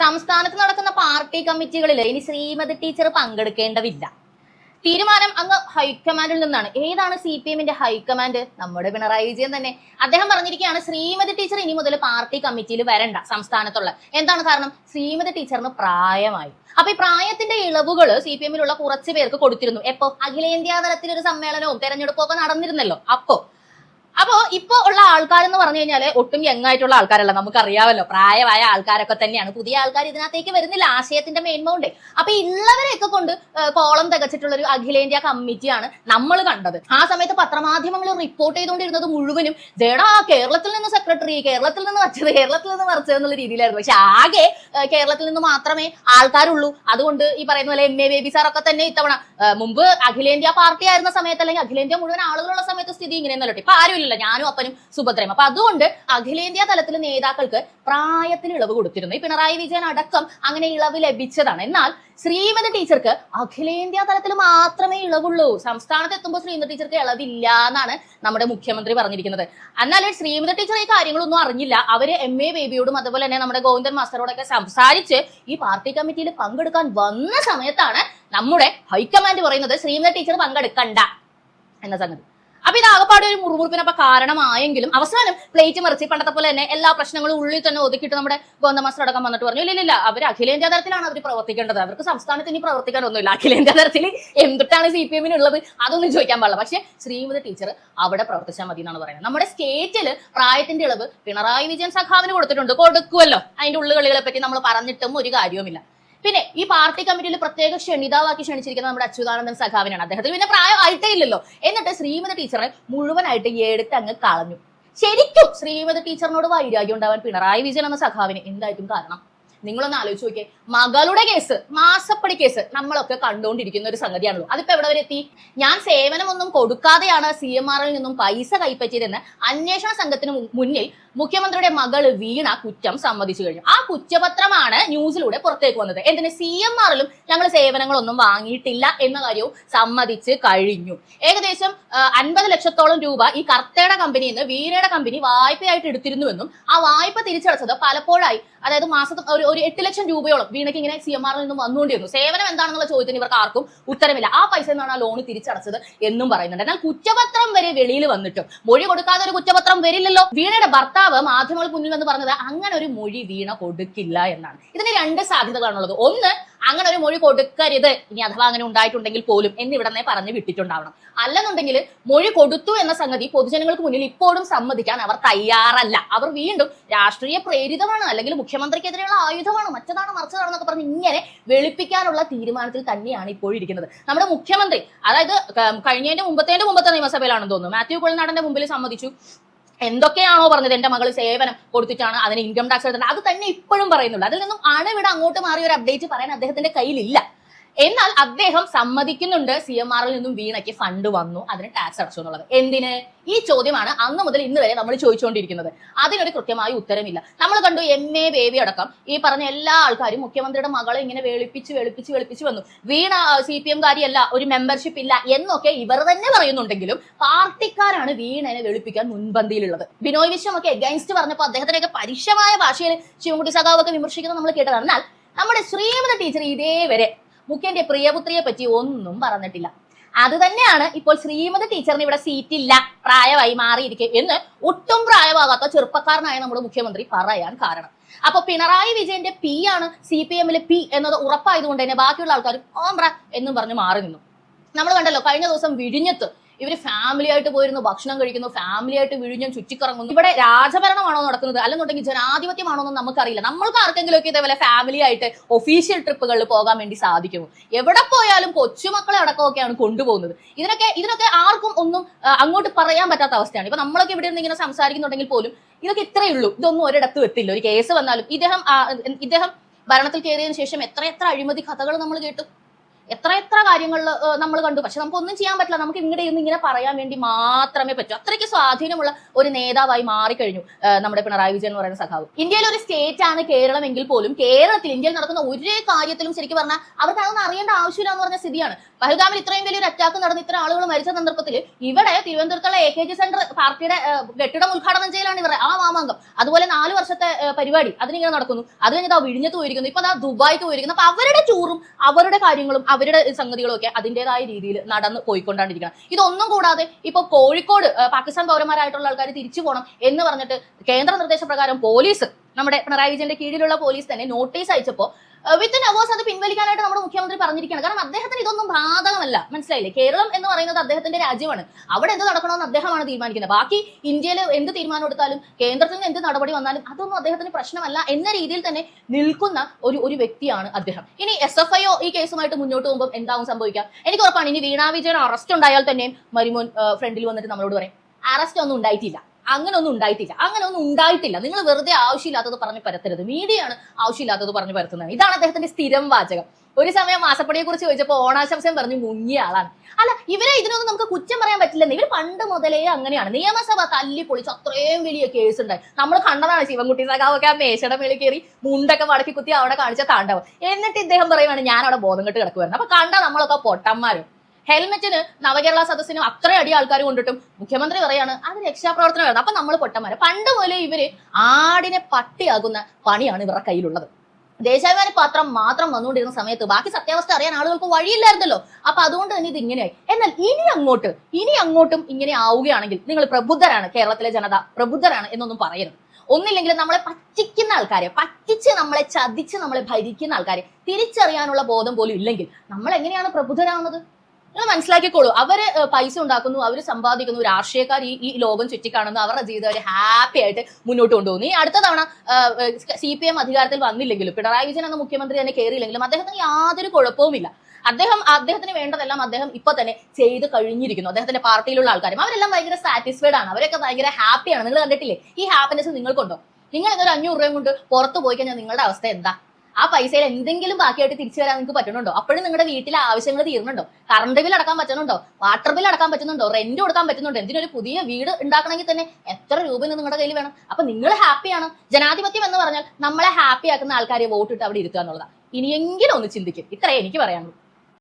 സംസ്ഥാനത്ത് നടക്കുന്ന പാർട്ടി കമ്മിറ്റികളിൽ ഇനി ശ്രീമതി ടീച്ചർ പങ്കെടുക്കേണ്ടതില്ല. തീരുമാനം അങ്ങ് ഹൈക്കമാൻഡിൽ നിന്നാണ്. ഏതാണ് CPM-ന്റെ ഹൈക്കമാൻഡ്? നമ്മുടെ പിണറായി വിജയൻ തന്നെ. അദ്ദേഹം പറഞ്ഞിരിക്കുകയാണ് ശ്രീമതി ടീച്ചർ ഇനി മുതൽ പാർട്ടി കമ്മിറ്റിയിൽ വരണ്ട സംസ്ഥാനത്തുള്ള. എന്താണ് കാരണം? ശ്രീമതി ടീച്ചറിന് പ്രായമായി. അപ്പൊ ഈ പ്രായത്തിന്റെ ഇളവുകൾ CPM-ലുള്ള കുറച്ച് പേർക്ക് കൊടുത്തിരുന്നു. എപ്പോ? അഖിലേന്ത്യാ തലത്തിലൊരു സമ്മേളനവും തെരഞ്ഞെടുപ്പും ഒക്കെ നടന്നിരുന്നല്ലോ. അപ്പോ ഇപ്പൊ ഉള്ള ആൾക്കാരെന്ന് പറഞ്ഞു കഴിഞ്ഞാല് ഒട്ടും യങ് ആയിട്ടുള്ള ആൾക്കാരല്ല, നമുക്കറിയാമല്ലോ. പ്രായമായ ആൾക്കാരൊക്കെ തന്നെയാണ്. പുതിയ ആൾക്കാർ ഇതിനകത്തേക്ക് വരുന്നില്ല, ആശയത്തിന്റെ മേന്മ കൊണ്ട്. അപ്പൊ ഉള്ളവരെയൊക്കെ കൊണ്ട് കോളം തികച്ചിട്ടുള്ള ഒരു അഖിലേന്ത്യാ കമ്മിറ്റിയാണ് നമ്മൾ കണ്ടത്. ആ സമയത്ത് പത്രമാധ്യമങ്ങൾ റിപ്പോർട്ട് ചെയ്തുകൊണ്ടിരുന്നത് മുഴുവനും ദേടാ കേരളത്തിൽ നിന്ന് സെക്രട്ടറി, കേരളത്തിൽ നിന്ന് വച്ചത്, കേരളത്തിൽ നിന്ന് മറിച്ചത് എന്നുള്ള രീതിയിലായിരുന്നു. പക്ഷെ ആകെ കേരളത്തിൽ നിന്ന് മാത്രമേ ആൾക്കാരുള്ളൂ. അതുകൊണ്ട് ഈ പറയുന്ന പോലെ MA ബേബി സാറൊക്കെ തന്നെ ഇത്തവണ, മുമ്പ് അഖിലേന്ത്യാ പാർട്ടി ആയിരുന്ന സമയത്ത് അല്ലെങ്കിൽ അഖിലേന്ത്യാ മുഴുവൻ ആളുകളുള്ള സമയത്ത് സ്ഥിതി ഇങ്ങനെയൊന്നുമല്ലോ. ഇപ്പൊ ആരുമില്ല, ഞാനും അപ്പനും സുഭദ്രയും. അപ്പൊ അതുകൊണ്ട് അഖിലേന്ത്യാ തലത്തിൽ നേതാക്കൾക്ക് പ്രായത്തിൽ ഇളവ് കൊടുത്തിരുന്നു. ഈ പിണറായി വിജയൻ അടക്കം അങ്ങനെ ഇളവ് ലഭിച്ചതാണ്. എന്നാൽ ശ്രീമതി ടീച്ചർക്ക് അഖിലേന്ത്യാ തലത്തിൽ മാത്രമേ ഇളവുള്ളൂ. സംസ്ഥാനത്ത് എത്തുമ്പോൾ ശ്രീമതി ടീച്ചർക്ക് ഇളവില്ല എന്നാണ് നമ്മുടെ മുഖ്യമന്ത്രി പറഞ്ഞിരിക്കുന്നത്. എന്നാൽ ശ്രീമതി ടീച്ചർ ഈ കാര്യങ്ങളൊന്നും അറിഞ്ഞില്ല. അവര് MA ബേബിയോടും അതുപോലെ തന്നെ നമ്മുടെ ഗോവിന്ദൻ മാസ്റ്ററോടൊക്കെ സംസാരിച്ച് ഈ പാർട്ടി കമ്മിറ്റിയിൽ പങ്കെടുക്കാൻ വന്ന സമയത്താണ് നമ്മുടെ ഹൈക്കമാൻഡ് പറയുന്നത് ശ്രീമതി ടീച്ചർ പങ്കെടുക്കണ്ട എന്ന സംഗതി. അപ്പൊ ഇത് ആകപ്പാടെ ഒരു മുറുമുറുപ്പിനൊക്കെ കാരണമായെങ്കിലും അവസാനം പ്ലേറ്റ് മറിച്ച് പണ്ടത്തെ പോലെ തന്നെ എല്ലാ പ്രശ്നങ്ങളും ഉള്ളിൽ തന്നെ ഒതുക്കിയിട്ട് നമ്മുടെ ഗോവിന്ദ മാസ്റ്റർ അടക്കം വന്നിട്ട് പറഞ്ഞു ഇല്ല അവർ അഖിലേന്ത്യാ തലത്തിലാണ് അവർ പ്രവർത്തിക്കേണ്ടത്, അവർക്ക് സംസ്ഥാനത്ത് ഇനി പ്രവർത്തിക്കാനൊന്നുമില്ല, അഖിലേന്ത്യാ തലത്തിൽ എന്തിട്ടാണ് CPM-നുള്ളത് അതൊന്നും ചോദിക്കാൻ പാടില്ല. പക്ഷെ ശ്രീമതി ടീച്ചർ അവിടെ പ്രവർത്തിച്ചാൽ മതി എന്നാണ് പറയുന്നത്. നമ്മുടെ സ്റ്റേറ്റില് പ്രായത്തിന്റെ ഇളവ് പിണറായി വിജയൻ സഖാവിന് കൊടുക്കുമല്ലോ. അതിന്റെ ഉള്ളുകളികളെ പറ്റി നമ്മൾ പറഞ്ഞിട്ടും ഒരു കാര്യവുമില്ല. പിന്നെ ഈ പാർട്ടി കമ്മിറ്റിയിൽ പ്രത്യേക ക്ഷണിതാവാക്കി ക്ഷണിച്ചിരിക്കുന്നത് നമ്മുടെ അച്യുതാനന്ദൻ സഖാവിനാണ്. അദ്ദേഹത്തിന് പിന്നെ പ്രായം ആയിട്ടേ ഇല്ലല്ലോ. എന്നിട്ട് ശ്രീമതി ടീച്ചറെ മുഴുവനായിട്ട് എടുത്ത് അങ്ങ് കളഞ്ഞു. ശരിക്കും ശ്രീമതി ടീച്ചറിനോട് വൈരാഗ്യം ഉണ്ടാവാൻ പിണറായി വിജയൻ എന്ന സഖാവിന് എന്തായിട്ടും കാരണം? നിങ്ങളൊന്ന് ആലോചിച്ച് നോക്കിയേ. മകളുടെ കേസ്, മാസപ്പടി കേസ് നമ്മളൊക്കെ കണ്ടുകൊണ്ടിരിക്കുന്ന ഒരു സംഗതിയാണല്ലോ. അതിപ്പോ എവിടെ വരെ എത്തി? ഞാൻ സേവനമൊന്നും കൊടുക്കാതെയാണ് CMR-ൽ നിന്നും പൈസ കൈപ്പറ്റിയതെന്ന് അന്വേഷണ സംഘത്തിന് മുന്നിൽ മുഖ്യമന്ത്രിയുടെ മകള് വീണ കുറ്റം സമ്മതിച്ചു കഴിഞ്ഞു. ആ കുറ്റപത്രമാണ് ന്യൂസിലൂടെ പുറത്തേക്ക് വന്നത്. എന്തിന്? CMR-ലും ഞങ്ങൾ സേവനങ്ങളൊന്നും വാങ്ങിയിട്ടില്ല എന്ന കാര്യവും സമ്മതിച്ച് കഴിഞ്ഞു. ഏകദേശം 50 ലക്ഷത്തോളം രൂപ ഈ കർത്തയുടെ കമ്പനിയിൽ നിന്ന് വീണയുടെ കമ്പനി വായ്പയായിട്ട് എടുത്തിരുന്നുവെന്നും ആ വായ്പ തിരിച്ചടച്ചത് പലപ്പോഴായി, അതായത് മാസത്തിൽ ഒരു 8 ലക്ഷം രൂപയോളം വീണയ്ക്ക് ഇങ്ങനെ CMR-ൽ നിന്നും വന്നുകൊണ്ടിരുന്നു. സേവനം എന്താണെന്നുള്ള ചോദ്യത്തിന് ഇവർക്ക് ആർക്കും ഉത്തരമില്ല. ആ പൈസ എന്നാണ് ആ ലോൺ തിരിച്ചടച്ചത് എന്നും പറയുന്നുണ്ട്. എന്നാൽ കുറ്റപത്രം വരെ വെളിയിൽ വന്നിട്ടും മൊഴി കൊടുക്കാതെ ഒരു കുറ്റപത്രം വരില്ലല്ലോ. വീണയുടെ ഭർത്താവ് മാധ്യമങ്ങൾക്ക് മുന്നിൽ വന്ന് പറഞ്ഞത് അങ്ങനെ ഒരു മൊഴി വീണ കൊടുക്കില്ല എന്നാണ്. ഇതിന് 2 സാധ്യതകളാണുള്ളത്. ഒന്ന്, അങ്ങനെ ഒരു മൊഴി കൊടുക്കരുത്, ഇനി അഥവാ അങ്ങനെ ഉണ്ടായിട്ടുണ്ടെങ്കിൽ പോലും എന്നിവിടന്നെ പറഞ്ഞു വിട്ടിട്ടുണ്ടാവണം. അല്ലെന്നുണ്ടെങ്കിൽ മൊഴി കൊടുത്തു എന്ന സംഗതി പൊതുജനങ്ങൾക്ക് മുന്നിൽ ഇപ്പോഴും സമ്മതിക്കാൻ അവർ തയ്യാറല്ല. അവർ വീണ്ടും രാഷ്ട്രീയ പ്രേരിതമാണ്, അല്ലെങ്കിൽ മുഖ്യമന്ത്രിക്കെതിരെയുള്ള ആയുധമാണ്, മറ്റതാണ് മറിച്ചതാണെന്നൊക്കെ പറഞ്ഞ് ഇങ്ങനെ വെളുപ്പിക്കാനുള്ള തീരുമാനത്തിൽ തന്നെയാണ് ഇപ്പോഴിരിക്കുന്നത് നമ്മുടെ മുഖ്യമന്ത്രി. അതായത് കഴിഞ്ഞതിന്റെ മുമ്പത്തെ നിയമസഭയിലാണെന്ന് തോന്നുന്നു മാത്യു കുഴൽനാടന്റെ മുമ്പിൽ സമ്മതിച്ചു എന്തൊക്കെയാണോ പറഞ്ഞത്, എന്റെ മകൾ സേവനം കൊടുത്തിട്ടാണ് അതിന് ഇൻകം ടാക്സ് എടുത്തത്, അത് തന്നെ ഇപ്പോഴും പറയുന്നുള്ളൂ. അതിൽ നിന്നും അണുവിട അങ്ങോട്ട് മാറിയ ഒരു അപ്ഡേറ്റ് പറയാൻ അദ്ദേഹത്തിന്റെ കയ്യിലില്ല. എന്നാൽ അദ്ദേഹം സമ്മതിക്കുന്നുണ്ട് CMR-ൽ നിന്നും വീണയ്ക്ക് ഫണ്ട് വന്നു, അതിന് ടാക്സ് അടച്ചു എന്നുള്ളത്. എന്തിന്? ഈ ചോദ്യമാണ് അന്ന് മുതൽ ഇന്ന് വരെ നമ്മൾ ചോദിച്ചുകൊണ്ടിരിക്കുന്നത്. അതിനൊരു കൃത്യമായ ഉത്തരമില്ല. നമ്മൾ കണ്ടു MA ബേബി അടക്കം ഈ പറഞ്ഞ എല്ലാ ആൾക്കാരും മുഖ്യമന്ത്രിയുടെ മകളെ ഇങ്ങനെ വെളുപ്പിച്ച് വന്നു. വീണ CPM കാരിയല്ല, ഒരു മെമ്പർഷിപ്പ് ഇല്ല എന്നൊക്കെ ഇവർ തന്നെ പറയുന്നുണ്ടെങ്കിലും പാർട്ടിക്കാരാണ് വീണനെ വെളുപ്പിക്കാൻ മുൻപന്തിയിലുള്ളത്. ബിനോയ് വിശ്വം ഒക്കെ എഗൈൻസ്റ്റ് പറഞ്ഞപ്പോൾ അദ്ദേഹത്തിനൊക്കെ പരുഷമായ ഭാഷയിൽ ശിവൻകുട്ടി സഖാവൊക്കെ വിമർശിക്കുന്നത് നമ്മൾ കേട്ടതാണ്. എന്നാൽ നമ്മുടെ ശ്രീമതി ടീച്ചർ ഇതേവരെ മുഖ്യന്റെ പ്രിയപുത്രിയെ പറ്റി ഒന്നും പറഞ്ഞിട്ടില്ല. അത് തന്നെയാണ് ഇപ്പോൾ ശ്രീമതി ടീച്ചറിന് ഇവിടെ സീറ്റില്ല, പ്രായമായി മാറിയിരിക്കെ എന്ന് ഒട്ടും പ്രായമാകാത്ത ചെറുപ്പക്കാരനായ നമ്മുടെ മുഖ്യമന്ത്രി പറയാൻ കാരണം. അപ്പൊ പിണറായി വിജയന്റെ P ആണ് CPM-ലെ P എന്നത് ഉറപ്പായതുകൊണ്ട് തന്നെ ബാക്കിയുള്ള ആൾക്കാർ ഓംബ്ര എന്നും പറഞ്ഞ് മാറി നിന്നു. നമ്മൾ കണ്ടല്ലോ കഴിഞ്ഞ ദിവസം വിഴിഞ്ഞത്ത് ഇവര് ഫാമിലി ആയിട്ട് പോയിരുന്നു, ഭക്ഷണം കഴിക്കുന്നു, ഫാമിലി ആയിട്ട് വിഴിഞ്ഞം ചുറ്റിക്കറങ്ങുന്നു. ഇവിടെ രാജഭരണമാണോ നടക്കുന്നത് അല്ലെന്നുണ്ടെങ്കിൽ ജനാധിപത്യമാണോ എന്ന് നമുക്കറിയില്ല. നമ്മൾക്ക് ആർക്കെങ്കിലും ഒക്കെ ഇതേപോലെ ഫാമിലി ആയിട്ട് ഒഫീഷ്യൽ ട്രിപ്പുകളിൽ പോകാൻ വേണ്ടി സാധിക്കുമോ? എവിടെ പോയാലും കൊച്ചുമക്കളെ അടക്കമൊക്കെയാണ് കൊണ്ടുപോകുന്നത്. ഇതിനൊക്കെ ആർക്കും ഒന്നും അങ്ങോട്ട് പറയാൻ പറ്റാത്ത അവസ്ഥയാണ്. ഇപ്പൊ നമ്മളൊക്കെ ഇവിടെ നിന്ന് ഇങ്ങനെ സംസാരിക്കുന്നുണ്ടെങ്കിൽ പോലും ഇതൊക്കെ ഇത്രയേ ഉള്ളൂ, ഇതൊന്നും ഒരിടത്തും എത്തില്ല. ഒരു കേസ് വന്നാലും ഇദ്ദേഹം ഭരണത്തിൽ കയറിയതിനു ശേഷം എത്ര അഴിമതി കഥകൾ നമ്മൾ കേട്ടു. എത്ര കാര്യങ്ങളിൽ നമ്മൾ കണ്ടു. പക്ഷെ നമുക്കൊന്നും ചെയ്യാൻ പറ്റില്ല. നമുക്ക് ഇവിടെ ഇരുന്ന് ഇങ്ങനെ പറയാൻ വേണ്ടി മാത്രമേ പറ്റൂ. അത്രയ്ക്ക് സ്വാധീനമുള്ള ഒരു നേതാവായി മാറിക്കഴിഞ്ഞു നമ്മുടെ പിണറായി വിജയൻ എന്ന് പറയുന്ന സഖാവ്. ഇന്ത്യയിലെ ഒരു സ്റ്റേറ്റ് ആണ് കേരളം എങ്കിൽ പോലും കേരളത്തിൽ ഇന്ത്യയിൽ നടക്കുന്ന ഒരു കാര്യത്തിലും ശരിക്കും പറഞ്ഞാൽ അവർക്ക് അതൊന്നും അറിയേണ്ട ആവശ്യമില്ല എന്ന് പറഞ്ഞ സ്ഥിതിയാണ്. പഹൽഗാമിൽ ഇത്രയും വലിയൊരു അറ്റാക്ക് നടന്ന് ഇത്ര ആളുകൾ മരിച്ച സന്ദർഭത്തിൽ ഇവിടെ തിരുവനന്തപുരത്തുള്ള AKG സെന്റർ പാർട്ടിയുടെ കെട്ടിടം ഉദ്ഘാടനം ചെയ്യലാണ് ഇവർ ആ മാമാങ്കം. അതുപോലെ 4 വർഷത്തെ പരിപാടി അതിനിങ്ങനെ നടക്കുന്നു. അത് കഴിഞ്ഞാൽ വിഴിഞ്ഞത്ത് പോയിരിക്കുന്നു, ഇപ്പൊ ദുബായിക്ക് പോയിരിക്കുന്നു. അപ്പൊ അവരുടെ ടൂറും അവരുടെ കാര്യങ്ങളും അവരുടെ സംഗതികളും ഒക്കെ അതിന്റേതായ രീതിയിൽ നടന്ന് പോയിക്കൊണ്ടാണ്ടിരിക്കണം. ഇതൊന്നും കൂടാതെ ഇപ്പൊ കോഴിക്കോട് പാകിസ്ഥാൻ പൗരന്മാരായിട്ടുള്ള ആൾക്കാർ തിരിച്ചു പോകണം എന്ന് പറഞ്ഞിട്ട് കേന്ദ്ര നിർദ്ദേശപ്രകാരം പോലീസ്, നമ്മുടെ പിണറായി വിജയന്റെ കീഴിലുള്ള പോലീസ് തന്നെ നോട്ടീസ് അയച്ചപ്പോ വിത്തിൻ അവേഴ്സ് അത് പിൻവലിക്കാനായിട്ട് നമ്മുടെ മുഖ്യമന്ത്രി പറഞ്ഞിരിക്കുകയാണ്. കാരണം അദ്ദേഹത്തിന് ഇതൊന്നും ബാധകമല്ല. മനസ്സിലായില്ലേ? കേരളം എന്ന് പറയുന്നത് അദ്ദേഹത്തിന്റെ രാജ്യമാണ്. അവിടെ എന്ത് നടക്കണമെന്ന് അദ്ദേഹമാണ് തീരുമാനിക്കുന്നത്. ബാക്കി ഇന്ത്യയിൽ എന്ത് തീരുമാനം എടുത്താലും കേന്ദ്രത്തിൽ നിന്ന് എന്ത് നടപടി വന്നാലും അതൊന്നും അദ്ദേഹത്തിന് പ്രശ്നമല്ല എന്ന രീതിയിൽ തന്നെ നിൽക്കുന്ന ഒരു വ്യക്തിയാണ് അദ്ദേഹം. ഇനി SFIO ഈ കേസുമായിട്ട് മുന്നോട്ട് പോകുമ്പോൾ എന്താവും സംഭവിക്കാം? എനിക്ക് ഉറപ്പാണ് ഇനി വീണ വിജയൻ അറസ്റ്റ് ഉണ്ടായാൽ തന്നെയും മരുമോൻ ഫ്രണ്ടിൽ വന്നിട്ട് നമ്മളോട് പറയും അറസ്റ്റ് ഒന്നും ഉണ്ടായിട്ടില്ല, അങ്ങനൊന്നും ഉണ്ടായിട്ടില്ല. നിങ്ങൾ വെറുതെ ആവശ്യമില്ലാത്തത് പറഞ്ഞ് പരത്തരുത്. മീഡിയയാണ് ആവശ്യമില്ലാത്തത് പറഞ്ഞ് പരത്തുന്നത്. ഇതാണ് അദ്ദേഹത്തിന്റെ സ്ഥിരം വാചകം. ഒരു സമയം മാസപ്പടിയെ കുറിച്ച് ചോദിച്ചപ്പോൾ ഓണാശംസം പറഞ്ഞ് മുങ്ങിയ ആളാണ്. അല്ല, ഇവരെ ഇതിനൊന്നും നമുക്ക് കുറ്റം പറയാൻ പറ്റില്ലെന്ന്. ഇവർ പണ്ട് മുതലേ അങ്ങനെയാണ്. നിയമസഭ തല്ലി പൊളിച്ച് അത്രയും വലിയ കേസ് ഉണ്ടായി. നമ്മൾ കണ്ടതാണ് ശിവൻകുട്ടി സഖാവൊക്കെ ആ മേശയുടെ മേളിൽ കയറി മുണ്ടൊക്കെ മടക്കി കുത്തി അവിടെ കാണിച്ച താണ്ഡവം. എന്നിട്ട് ഇദ്ദേഹം പറയുവാണ് ഞാൻ അവിടെ ബോധം കെട്ട് കിടക്കുവായിരുന്നു. അപ്പൊ കണ്ട നമ്മളൊക്കെ പൊട്ടന്മാരും. ഹെൽമെറ്റിന് നവകേരള സദസ്സിനും അത്ര അടി ആൾക്കാർ കൊണ്ടിട്ടും മുഖ്യമന്ത്രി പറയാണ് അത് രക്ഷാപ്രവർത്തനം വരുന്നത്. അപ്പൊ നമ്മൾ പൊട്ടന്മാര്. പണ്ട് മുതലേ ഇവര് ആടിനെ പട്ടിയാകുന്ന പണിയാണ് ഇവരുടെ കയ്യിലുള്ളത്. ദേശാഭിമാനി പത്രം മാത്രം വന്നുകൊണ്ടിരുന്ന സമയത്ത് ബാക്കി സത്യാവസ്ഥ അറിയാൻ ആളുകൾക്ക് വഴിയില്ലായിരുന്നല്ലോ. അപ്പൊ അതുകൊണ്ട് തന്നെ ഇത് ഇങ്ങനെയായി. എന്നാൽ ഇനി അങ്ങോട്ടും ഇങ്ങനെ ആവുകയാണെങ്കിൽ നിങ്ങൾ പ്രബുദ്ധരാണ്, കേരളത്തിലെ ജനത പ്രബുദ്ധരാണ് എന്നൊന്നും പറയരുത്. ഒന്നില്ലെങ്കിൽ നമ്മളെ പറ്റിക്കുന്ന ആൾക്കാരെ, പറ്റിച്ച് നമ്മളെ ചതിച്ച് നമ്മളെ ഭരിക്കുന്ന ആൾക്കാരെ തിരിച്ചറിയാനുള്ള ബോധം പോലും ഇല്ലെങ്കിൽ നമ്മൾ എങ്ങനെയാണ് പ്രബുദ്ധരാകുന്നത്? നിങ്ങൾ മനസ്സിലാക്കിക്കോളൂ. അവര് പൈസ ഉണ്ടാക്കുന്നു, അവര് സമ്പാദിക്കുന്നു, രാഷ്ട്രീയക്കാർ ഈ ലോകം ചുറ്റിക്കാണുന്നു, അവരുടെ ജീവിതം അവർ ഹാപ്പി ആയിട്ട് മുന്നോട്ട് കൊണ്ടുപോകുന്നു. ഈ അടുത്ത തവണ CPM അധികാരത്തിൽ വന്നില്ലെങ്കിലും പിണറായി വിജയൻ എന്ന മുഖ്യമന്ത്രി തന്നെ കയറിയില്ലെങ്കിലും അദ്ദേഹത്തിന് യാതൊരു കുഴപ്പവുമില്ല. അദ്ദേഹത്തിന് വേണ്ടതെല്ലാം അദ്ദേഹം ഇപ്പൊ തന്നെ ചെയ്ത് കഴിഞ്ഞിരിക്കുന്നു. അദ്ദേഹത്തിന്റെ പാർട്ടിയിലുള്ള ആൾക്കാരും അവരെല്ലാം ഭയങ്കര സാറ്റിസ്ഫൈഡ് ആണ്, അവരൊക്കെ ഭയങ്കര ഹാപ്പിയാണ്. നിങ്ങൾ കണ്ടിട്ടില്ലേ? ഈ ഹാപ്പിനെസ് നിങ്ങൾക്കുണ്ടോ? നിങ്ങൾ ഇന്നൊരു 500 രൂപയും കൊണ്ട് പുറത്ത് പോയി കഴിഞ്ഞാൽ നിങ്ങളുടെ അവസ്ഥ എന്താ? ആ പൈസയിൽ എന്തെങ്കിലും ബാക്കിയായിട്ട് തിരിച്ചു വരാൻ നിങ്ങൾക്ക് പറ്റുന്നുണ്ടോ? അപ്പോഴും നിങ്ങളുടെ വീട്ടിലെ ആവശ്യങ്ങൾ തീർന്നുണ്ടോ? കറണ്ട് ബിൽ അടക്കാൻ പറ്റുന്നുണ്ടോ? വാട്ടർ ബിൽ അടക്കാൻ പറ്റുന്നുണ്ടോ? റെന്റ് കൊടുക്കാൻ പറ്റുന്നുണ്ടോ? എന്തിനൊരു പുതിയ വീട് ഉണ്ടാക്കണമെങ്കിൽ തന്നെ എത്ര രൂപ നിങ്ങളുടെ കയ്യിൽ വേണം? അപ്പൊ നിങ്ങൾ ഹാപ്പിയാണ്. ജനാധിപത്യം എന്ന് പറഞ്ഞാൽ നമ്മളെ ഹാപ്പി ആക്കുന്ന ആൾക്കാരെ വോട്ടിട്ട് അവിടെ ഇരുത്തുക എന്നുള്ളതാണ്. ഇനിയെങ്കിലും ഒന്ന് ചിന്തിക്കും. ഇത്രയേ എനിക്ക് പറയാനുള്ളൂ.